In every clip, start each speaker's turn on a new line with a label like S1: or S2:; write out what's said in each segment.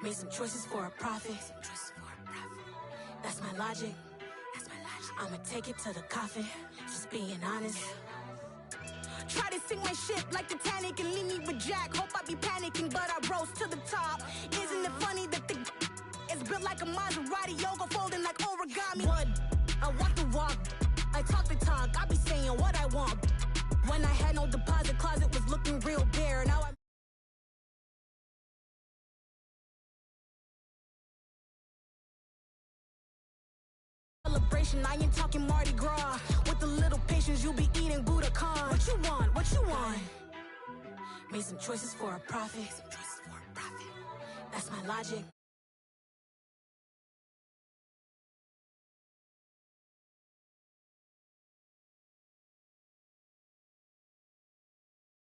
S1: Made some choices for a profit. That's my logic. I'ma take it to the coffin. Just being honest. Try to sing my shit like Titanic and leave me with Jack. Hope I be panicking, but I rose to the top. Isn't it funny that the is built like a Maserati, yoga folding like origami? What? I walk the walk, I talk the talk. I be saying what I want. When I had no deposit, closet was looking real bare. Now I celebration, I ain't talking Mardi Gras. With a little patience, you'll be eating Budokan. What you want? What you want? Made some choices for a profit. That's my logic.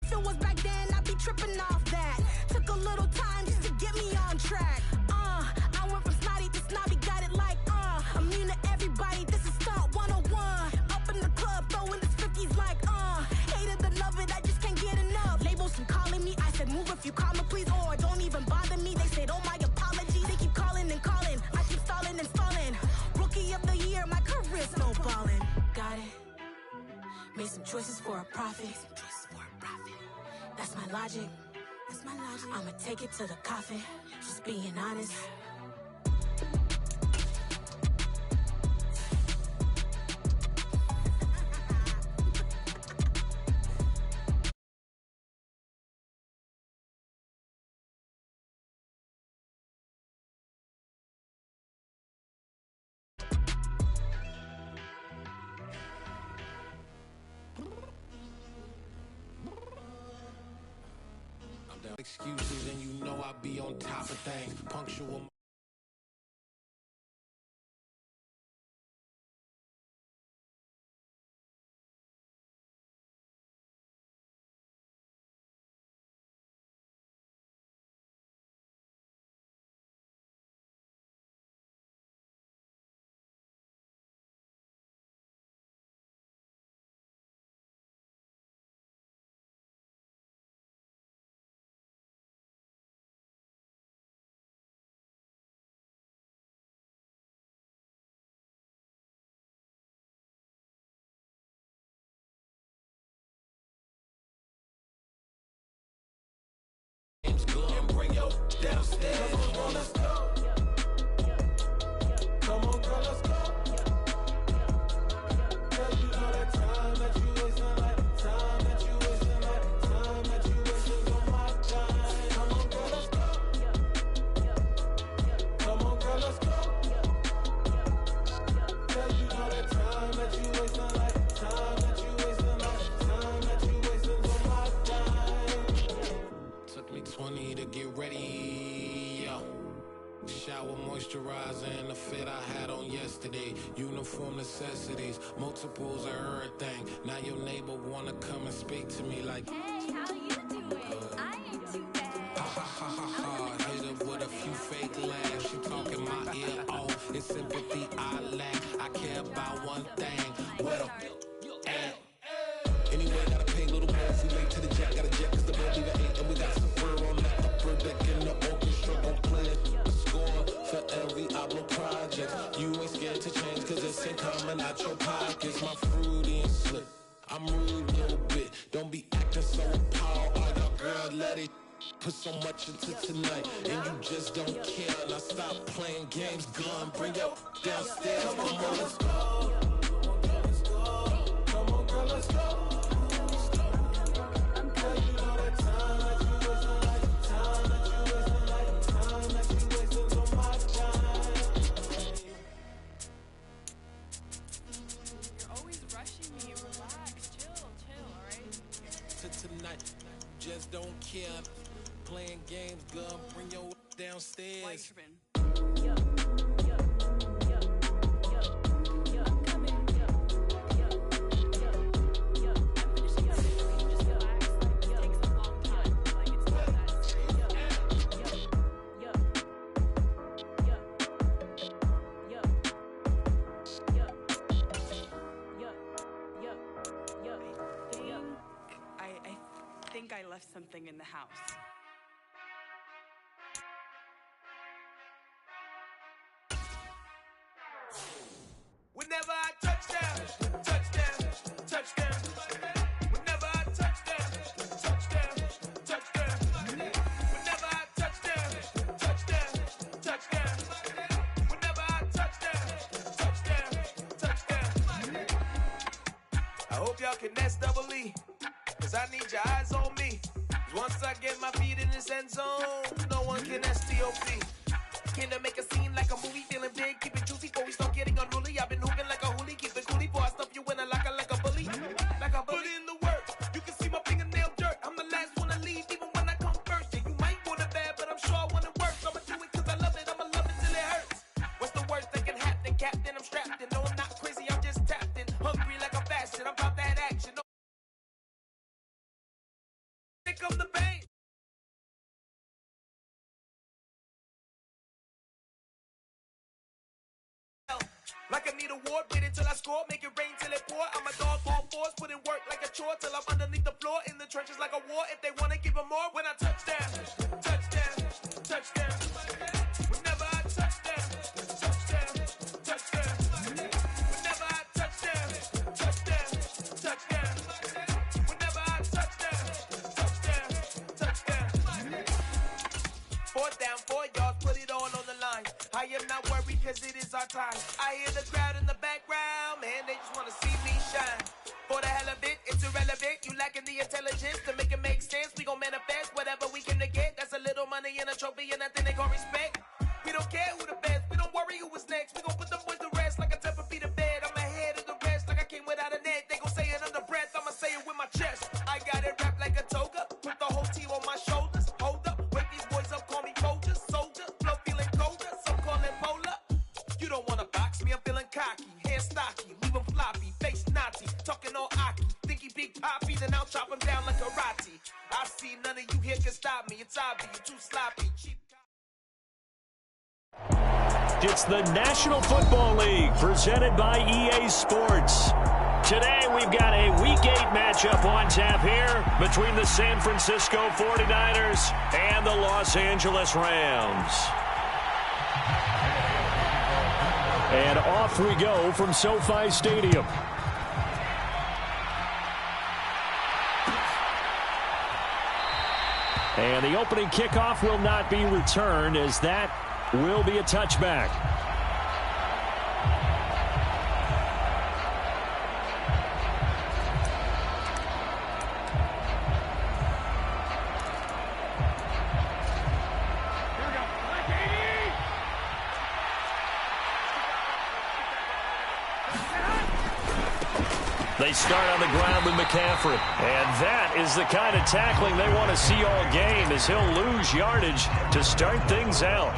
S1: If it was back then, I'd be tripping off that. Took a little time just to get me on track. I went from snotty to snobby, got it like, immune to everybody, this is stunt 101. Up in the club, throwing the 50s like, hate it or love it, I just can't get enough. Labels keep calling me, I said move if you call me please, or don't even bother me. They said, oh my apologies, they keep calling and calling. I keep stalling and stalling. Rookie of the year, my career snowballing. Got it. Made some choices for a profit. That's my logic. I'ma take it to the coffin. Just being honest.
S2: Excuses and you know I be on top of things. Punctual. Bring your downstairs. Come on, let's go. Come on, girl, let's go. Cause you know that time that you wasting, like time that you wasting, like time that you wasting on my time. Come on, girl, let's go. Come on, girl, let's go. Cause you know that time that you wasting, like time that you wasting, like time that you wasting on my time. Took me 20 to get ready, yo. Shower, moisturizer, and the fit I had on yesterday. Uniform necessities, multiples of everything. Now your neighbor wanna come and speak to me like,
S3: hey, how you doing? I ain't too bad.
S2: ha ha ha ha ha. Hit her with a few fake laughs. She talking my ear off. It's sympathy I lack. I care about one thing. What a anyway, gotta pay a little more if we late to the jet. Got a jet cause the boat even ate. And we got some fur on that upper deck. And the orchestra gon' play a score for every album project. You ain't scared to change cause it's ain't coming out your pockets. My fruity and slip, I'm rude a little bit. Don't be acting so appalled. All your girl let it put so much into tonight. And you just don't care. Now stop playing games, gun. Bring your downstairs. Come on, let's go. Come on, girl, let's go. Tonight, just don't care. Playing games, gun, bring your downstairs.
S4: I left something in the house.
S2: y'all can S-double-E, cause I need your eyes on me. Once I get my feet in this end zone, no one can S-T-O-P. Can I make a scene like a movie, feeling big, keep it juicy before we start getting unruly. I've been hooping like a hoolie, keep it coolie before I stuff you in a locker like a bully. Like a bully. Put in the work, you can see my fingernail dirt. I'm the last one to leave, even when I come first. Yeah, you might want it bad, but I'm sure I want it worse. I'ma do it cause I love it, I'ma love it till it hurts. What's the worst that can happen, Captain? I'm strapped in, no I'm not crazy, I'm just tapped in. Hungry like I'm fasting, I'm about that action. No. Here comes the bang. Like I need a ward, wait until I score, make it rain till it pour. I'm a dog on force, put in work like a chore till I'm underneath the floor, in the trenches like a war. If they wanna give them more, when I touch down, touchdown, touchdown. Whenever I touch down, touchdown, touchdown. Whenever I touch down, touchdown, touchdown. Whenever I touch down, touchdown, touchdown. 4th down, 4 yards, put it all on the line. I am not worried cause it is our time. I hear the crowd in the background, man, they just wanna see me shine. For the hell of it, it's irrelevant. You lacking the intelligence to make it make sense. We gon' manifest whatever we can to get. That's a little money and a trophy and nothing they gon' respect. We don't care who the best, we don't worry who was next. We gon' put them boys to rest like a 10 feet of bed. I'm ahead of the rest like I came without a net. They gon' say it under breath, I'ma say it with my chest. I got it wrapped like a toga, put the whole team on my shoulders. Hold up, wake these boys up, call me Folger, soldier. Flow feeling colder, some call it polar. You don't wanna box me, I'm feeling cocky. Hair stocky, leave him floppy, face naughty. Talking all aki, think he big poppy, then I'll chop him down like karate. I see none of you here can stop me, it's obvious, you too sloppy. Cheap.
S4: It's the National Football League presented by EA Sports. Today we've got a Week 8 matchup on tap here between the San Francisco 49ers and the Los Angeles Rams. And off we go from SoFi Stadium. And the opening kickoff will not be returned, as that will be a touchback. They start on the ground with McCaffrey. And that is the kind of tackling they want to see all game, as he'll lose yardage to start things out.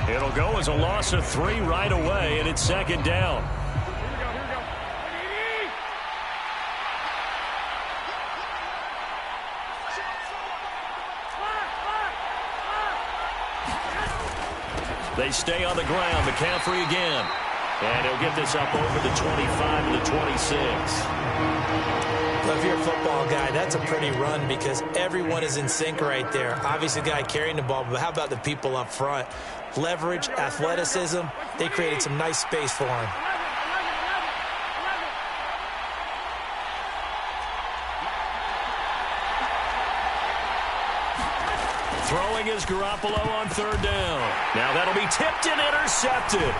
S4: It'll go as a loss of 3 right away, and it's 2nd down. They stay on the ground. McCaffrey again. And he'll get this up over the 25 and the 26.
S5: Well, if you're a football guy, that's a pretty run because everyone is in sync right there. Obviously, the guy carrying the ball, but how about the people up front? Leverage, athleticism, they created some nice space for him.
S4: Throwing is Garoppolo on 3rd down. Now that'll be tipped and intercepted.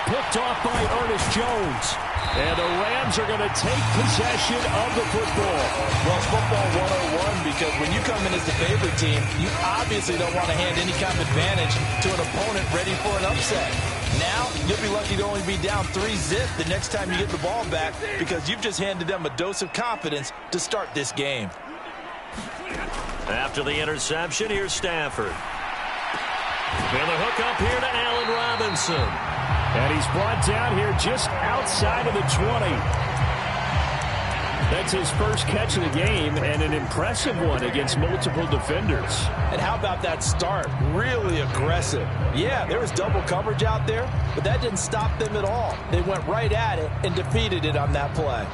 S4: Picked off by Ernest Jones. And the Rams are going to take possession of the football.
S6: Well, it's football 101 because when you come in as the favorite team, you obviously don't want to hand any kind of advantage to an opponent ready for an upset. Now, you'll be lucky to only be down 3-zip the next time you get the ball back because you've just handed them a dose of confidence to start this game.
S4: After the interception, here's Stafford. And the hook up here to Allen Robinson. And he's brought down here just outside of the 20. That's his first catch of the game, and an impressive one against multiple defenders.
S6: And how about that start? Really aggressive. Yeah, there was double coverage out there, but that didn't stop them at all. They went right at it and defeated it on that play.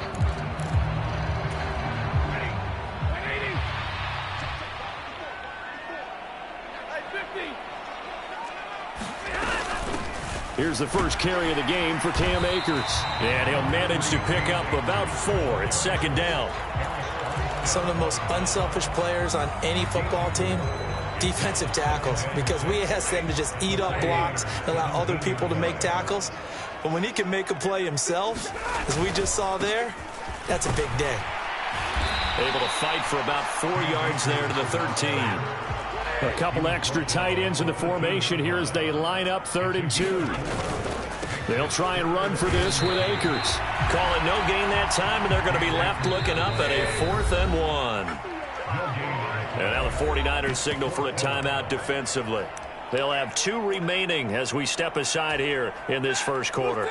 S4: Here's the first carry of the game for Cam Akers. And he'll manage to pick up about 4. It's 2nd down.
S5: Some of the most unselfish players on any football team, defensive tackles, because we ask them to just eat up blocks and allow other people to make tackles. But when he can make a play himself, as we just saw there, That's a big day.
S4: Able to fight for about 4 yards there to the 13. A couple extra tight ends in the formation here as they line up 3rd and 2. They'll try and run for this with Akers. Call it no gain that time, and they're going to be left looking up at a 4th and 1. And now the 49ers signal for a timeout defensively. They'll have 2 remaining as we step aside here in this first quarter.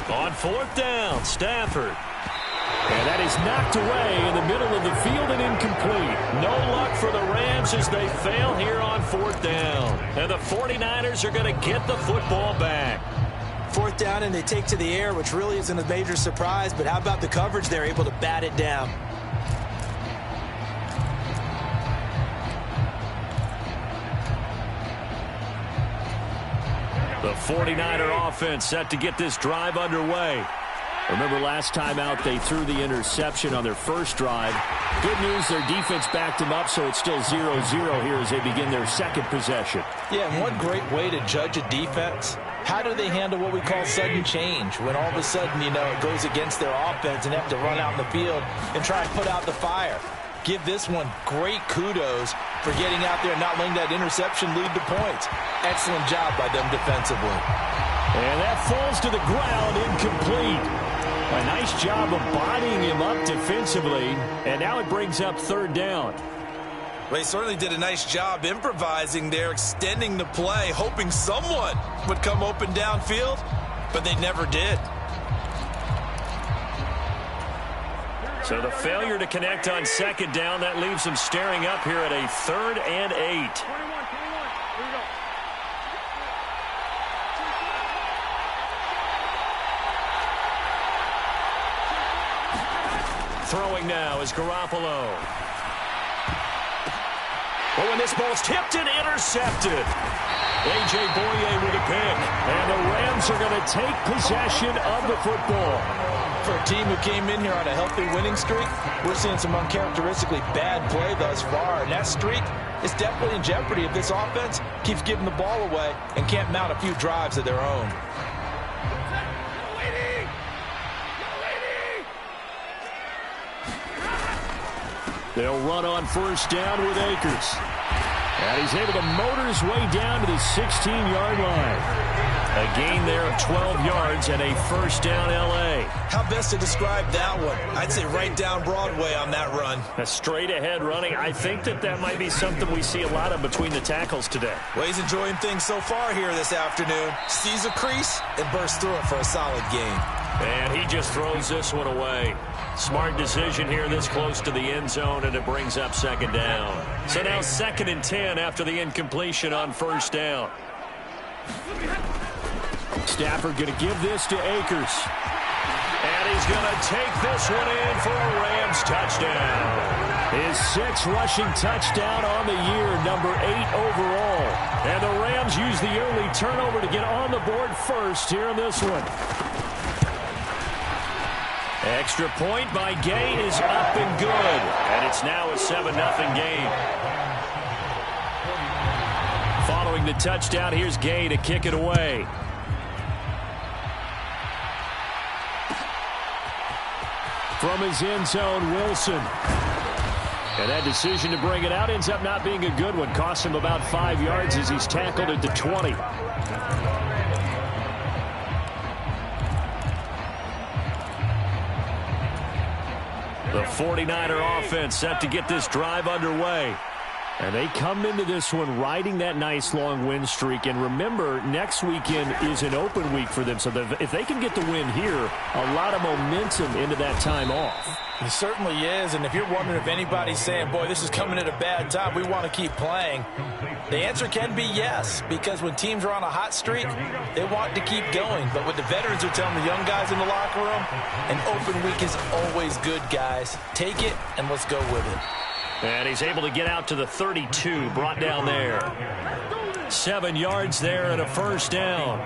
S4: On 4th down, Stafford. And that is knocked away in the middle of the field and incomplete. No luck for the Rams as they fail here on 4th down. And the 49ers are going to get the football back.
S5: 4th down, and they take to the air, which really isn't a major surprise. But how about the coverage? They're able to bat it down.
S4: The 49er offense set to get this drive underway. Remember last time out they threw the interception on their first drive. Good news, their defense backed them up, so it's still 0-0 here as they begin their second possession.
S6: Yeah, and one great way to judge a defense, how do they handle what we call sudden change? When all of a sudden, you know, it goes against their offense and they have to run out in the field and try and put out the fire. Give this one great kudos for getting out there and not letting that interception lead to points. Excellent job by them defensively.
S4: And that falls to the ground, incomplete. A nice job of bodying him up defensively, and now it brings up 3rd down.
S6: Well, they certainly did a nice job improvising there, extending the play, hoping someone would come open downfield, but they never did.
S4: So the failure to connect on 2nd down, that leaves them staring up here at a 3rd and 8. Throwing now is Garoppolo. Oh, and this ball's tipped and intercepted. A.J. Boye with a pick. And the Rams are going to take possession of the football.
S6: For a team who came in here on a healthy winning streak, we're seeing some uncharacteristically bad play thus far. And that streak is definitely in jeopardy if this offense keeps giving the ball away and can't mount a few drives of their own.
S4: They'll run on 1st down with Akers. And he's able to motor his way down to the 16-yard line. A gain there of 12 yards and a 1st down L.A.
S6: How best to describe that one? I'd say right down Broadway on that run.
S4: A straight-ahead running. I think that might be something we see a lot of between the tackles today.
S6: Well, he's enjoying things so far here this afternoon. Sees a crease and bursts through it for a solid gain.
S4: And he just throws this one away. Smart decision here this close to the end zone, and it brings up 2nd down. So now 2nd and 10 after the incompletion on 1st down. Stafford going to give this to Akers. And he's going to take this one in for a Rams touchdown. His 6th rushing touchdown on the year, number 8 overall. And the Rams use the early turnover to get on the board first here in this one. Extra point by Gay is up and good. And it's now a 7-0 game. Following the touchdown, here's Gay to kick it away. From his end zone, Wilson. And that decision to bring it out ends up not being a good one. Costs him about 5 yards as he's tackled at the 20. The 49er offense set to get this drive underway. And they come into this one riding that nice long win streak. And remember, next weekend is an open week for them. So if they can get the win here, a lot of momentum into that time off.
S6: It certainly is. And if you're wondering if anybody's saying, boy, this is coming at a bad time, we want to keep playing, the answer can be yes. Because when teams are on a hot streak, they want to keep going. But what the veterans are telling the young guys in the locker room, an open week is always good, guys. Take it and let's go with it.
S4: And he's able to get out to the 32, brought down there. 7 yards there and a 1st down.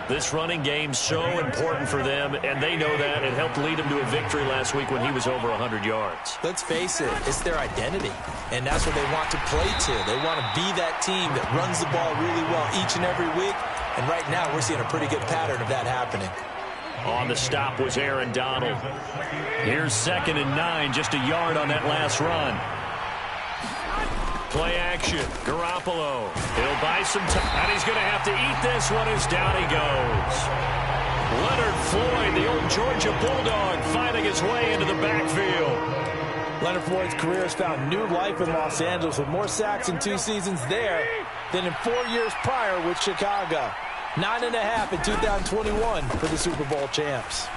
S4: This running game's so important for them, and they know that. It helped lead him to a victory last week when he was over 100 yards.
S5: Let's face it, it's their identity, and that's what they want to play to. They want to be that team that runs the ball really well each and every week And right now, we're seeing a pretty good pattern of that happening.
S4: On the stop was Aaron Donald. Here's 2nd and 9, just a yard on that last run. Play action. Garoppolo. He'll buy some time, and he's going to have to eat this one as down he goes. Leonard Floyd, the old Georgia Bulldog, finding his way into the backfield.
S5: Leonard Floyd's career has found new life in Los Angeles with more sacks in 2 seasons there than in 4 years prior with Chicago. 9.5 in 2021 for the Super Bowl champs.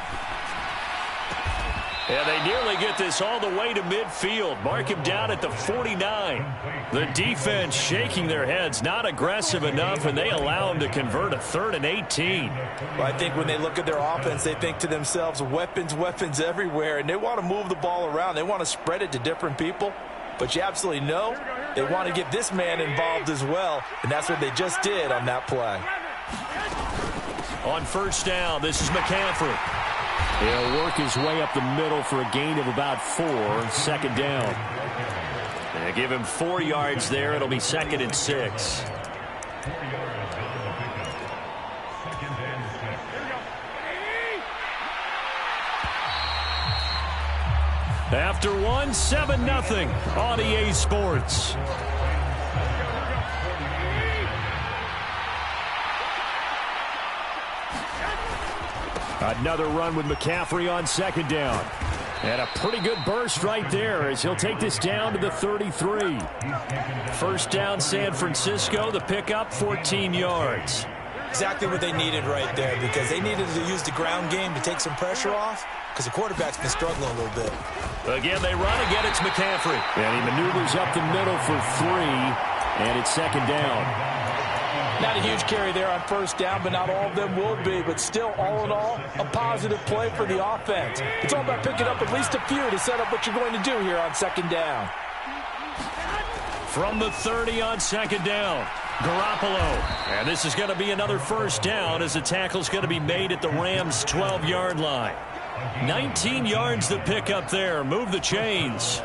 S4: Yeah, they nearly get this all the way to midfield. Mark him down at the 49. The defense shaking their heads, not aggressive enough, and they allow him to convert a 3rd and 18.
S5: Well, I think when they look at their offense, they think to themselves, weapons, weapons everywhere, and they want to move the ball around. They want to spread it to different people, but you absolutely know they want to get this man involved as well, and that's what they just did on that play.
S4: On 1st down, this is McCaffrey. He'll work his way up the middle for a gain of about 4. 2nd down. They give him 4 yards there. It'll be 2nd and 6. After 1, 7-0 on EA Sports. Another run with McCaffrey on 2nd down. And a pretty good burst right there as he'll take this down to the 33. 1st down, San Francisco. The pickup, 14 yards.
S5: Exactly what they needed right there, because they needed to use the ground game to take some pressure off, because the quarterback's been struggling a little bit.
S4: Again, they run. Again, it's McCaffrey. And he maneuvers up the middle for 3. And it's 2nd down.
S5: Not a huge carry there on 1st down, but not all of them will be. But still, all in all, a positive play for the offense. It's all about picking up at least a few to set up what you're going to do here on 2nd down.
S4: From the 30 on 2nd down, Garoppolo. And this is going to be another 1st down as the tackle's going to be made at the Rams' 12-yard line. 19 yards to pick up there. Move the chains.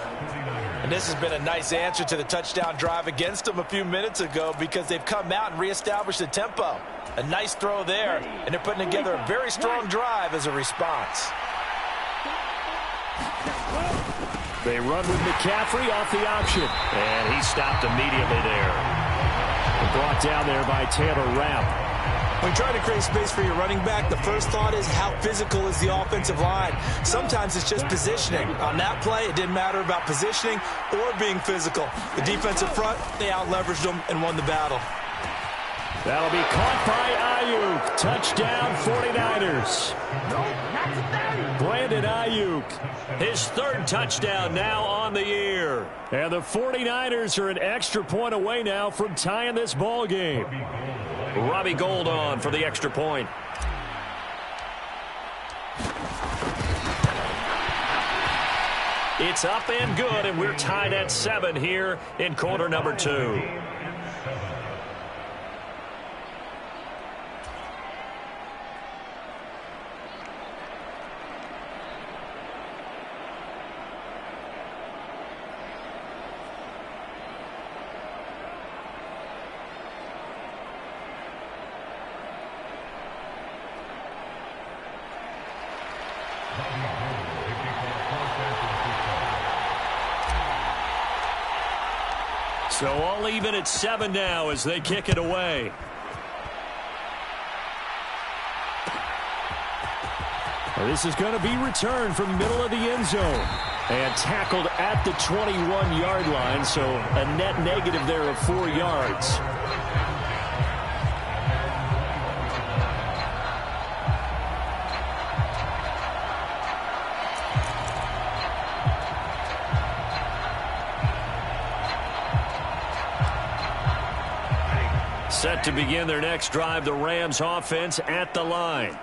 S5: And this has been a nice answer to the touchdown drive against them a few minutes ago, because they've come out and reestablished the tempo. A nice throw there, and they're putting together a very strong drive as a response.
S4: They run with McCaffrey off the option. And he stopped immediately there. Brought down there by Taylor Rapp.
S5: When trying to create space for your running back, the first thought is how physical is the offensive line. Sometimes it's just positioning. On that play, it didn't matter about positioning or being physical. The defensive front, they out-leveraged them and won the battle.
S4: That'll be caught by Ayuk. Touchdown, 49ers. Brandon Ayuk, his 3rd touchdown now on the year. And the 49ers are an extra point away now from tying this ball game. Robbie Gould on for the extra point. It's up and good, and we're tied at 7 here in quarter number 2. So all even at 7 now as they kick it away. Well, this is going to be returned from the middle of the end zone. And tackled at the 21-yard line, so a net negative there of 4 yards. Set to begin their next drive, the Rams offense at the line.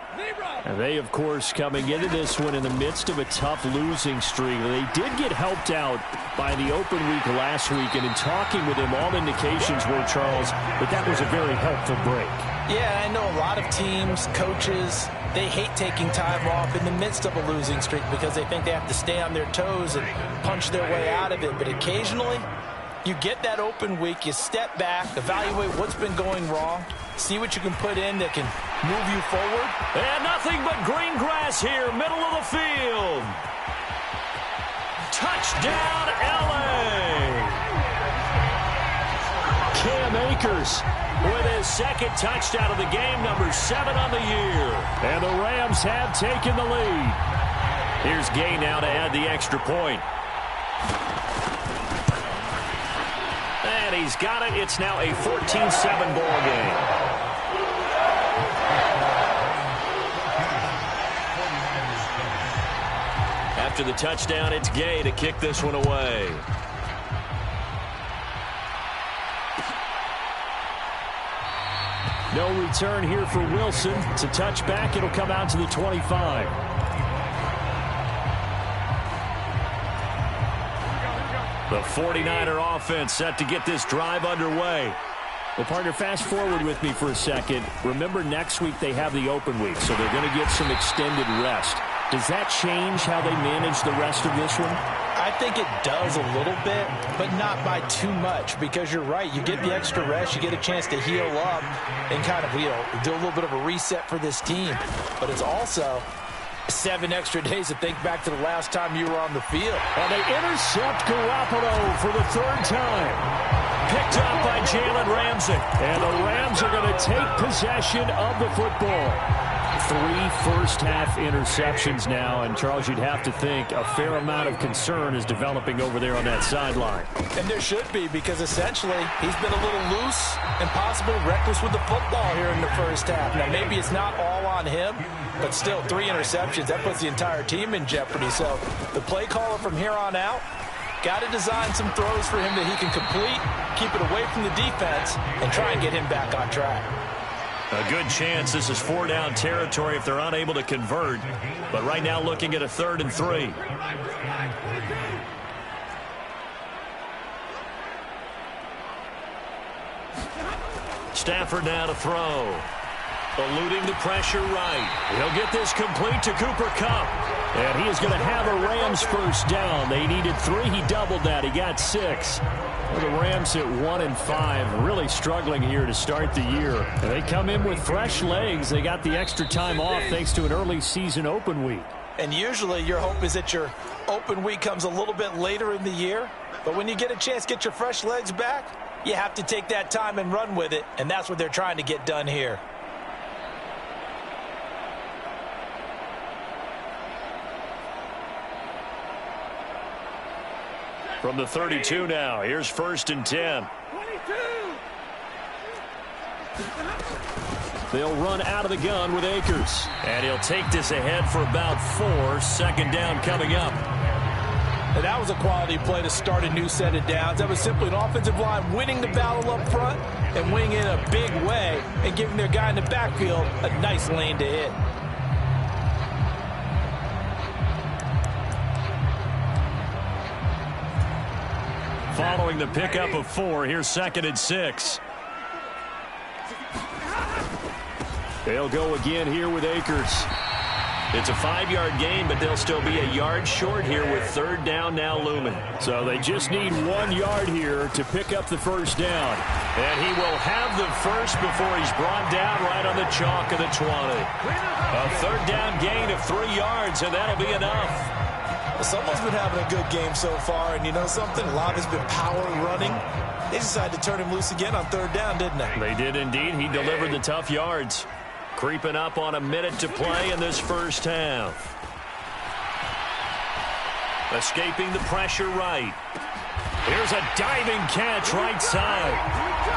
S4: And they, of course, coming into this one in the midst of a tough losing streak. They did get helped out by the open week last week, and in talking with him, all indications were, Charles, that was a very helpful break.
S5: Yeah, I know a lot of teams, coaches, they hate taking time off in the midst of a losing streak because they think they have to stay on their toes and punch their way out of it. But occasionally, you get that open week, you step back, evaluate what's been going wrong,
S6: See what you can put in that can move you forward.
S4: And nothing but green grass here, middle of the field. Touchdown, LA! Cam Akers with his second touchdown of the game, number 7 on the year. And the Rams have taken the lead. Here's Gay now to add the extra point. And he's got it. It's now a 14-7 ball game. After the touchdown, it's Gay to kick this one away. No return here for Wilson. It's a touchback. It'll come out to the 25. The 49er offense set to get this drive underway. Well, partner, fast forward with me for a second. Remember, next week they have the open week, so they're going to get some extended rest. Does that change how they manage the rest of this one?
S6: I think it does a little bit, but not by too much, because you're right. You get the extra rest, you get a chance to heal up and kind of, do a little bit of a reset for this team. But it's also 7 extra days to think back to the last time you were on the field.
S4: And they intercept Garoppolo for the 3rd time. Picked up by Jalen Ramsey. And the Rams are going to take possession of the football. 3 first-half interceptions now, and Charles, you'd have to think a fair amount of concern is developing over there on that sideline.
S6: And there should be, because essentially he's been a little loose and possibly reckless with the football here in the first half. Now, maybe it's not all on him, but still 3 interceptions. That puts the entire team in jeopardy. So the play caller from here on out got to design some throws for him that he can complete, keep it away from the defense, and try and get him back on track.
S4: A good chance this is 4-down territory if they're unable to convert. But right now looking at a 3rd and 3. Stafford now to throw. Eluding the pressure right. He'll get this complete to Cooper Kupp. And he is going to have a Rams first down. They needed 3. He doubled that. He got 6. Well, the Rams at 1-5, really struggling here to start the year. And they come in with fresh legs. They got the extra time off thanks to an early season open week.
S6: And usually your hope is that your open week comes a little bit later in the year. But when you get a chance to get your fresh legs back, you have to take that time and run with it. And that's what they're trying to get done here.
S4: From the 32 now, here's 1st and 10. They'll run out of the gun with Akers. And he'll take this ahead for about 4. 2nd down coming up.
S6: And that was a quality play to start a new set of downs. That was simply an offensive line winning the battle up front and winning in a big way and giving their guy in the backfield a nice lane to hit.
S4: Following the pickup of 4, here's 2nd and 6. They'll go again here with Akers. It's a 5-yard gain, but they'll still be a yard short here with 3rd down now looming. So they just need 1 yard here to pick up the first down. And he will have the first before he's brought down right on the chalk of the 20. A 3rd down gain of 3 yards, and that'll be enough.
S6: Someone's been having a good game so far, and you know something? A lot has been power running. They decided to turn him loose again on 3rd down, didn't they?
S4: They did indeed. He delivered the tough yards. Creeping up on a minute to play in this first half. Escaping the pressure right. Here's a diving catch right side.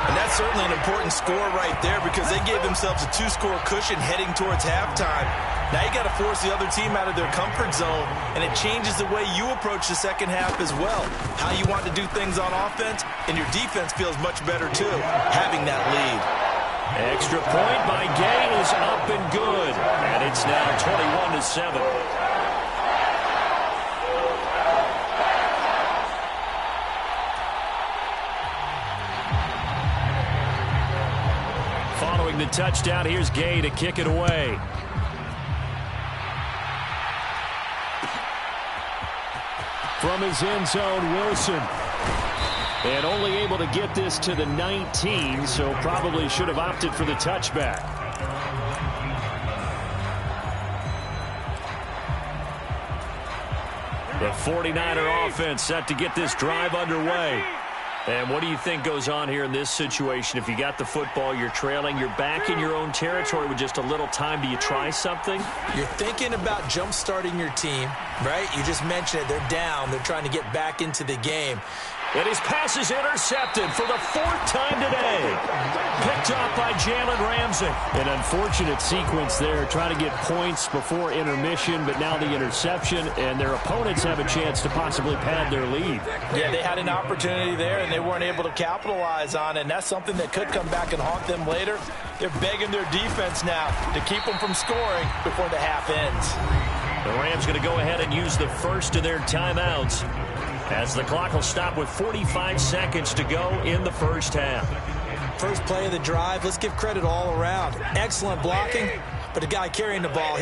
S6: And that's certainly an important score right there because they gave themselves a 2-score cushion heading towards halftime. Now you got to force the other team out of their comfort zone, and it changes the way you approach the second half as well. How you want to do things on offense, and your defense feels much better too, having that lead.
S4: Extra point by Gay is up and good. And it's now 21-7. Following the touchdown, here's Gay to kick it away. From his end zone, Wilson. And only able to get this to the 19, so probably should have opted for the touchback. The 49er offense set to get this drive underway. And what do you think goes on here in this situation? If you got the football, you're trailing, you're back in your own territory with just a little time. Do you try something?
S5: You're thinking about jump-starting your team, right? You just mentioned it. They're down. They're trying to get back into the game.
S4: And his pass is intercepted for the 4th time today. Picked off by Jalen Ramsey. An unfortunate sequence there, trying to get points before intermission, but now the interception, and their opponents have a chance to possibly pad their lead.
S6: Yeah, they had an opportunity there, and they weren't able to capitalize on it, and that's something that could come back and haunt them later. They're begging their defense now to keep them from scoring before the half ends.
S4: The Rams going to go ahead and use the first of their timeouts, as the clock will stop with 45 seconds to go in the first half.
S5: First play of the drive, let's give credit all around. Excellent blocking, but the guy carrying the ball,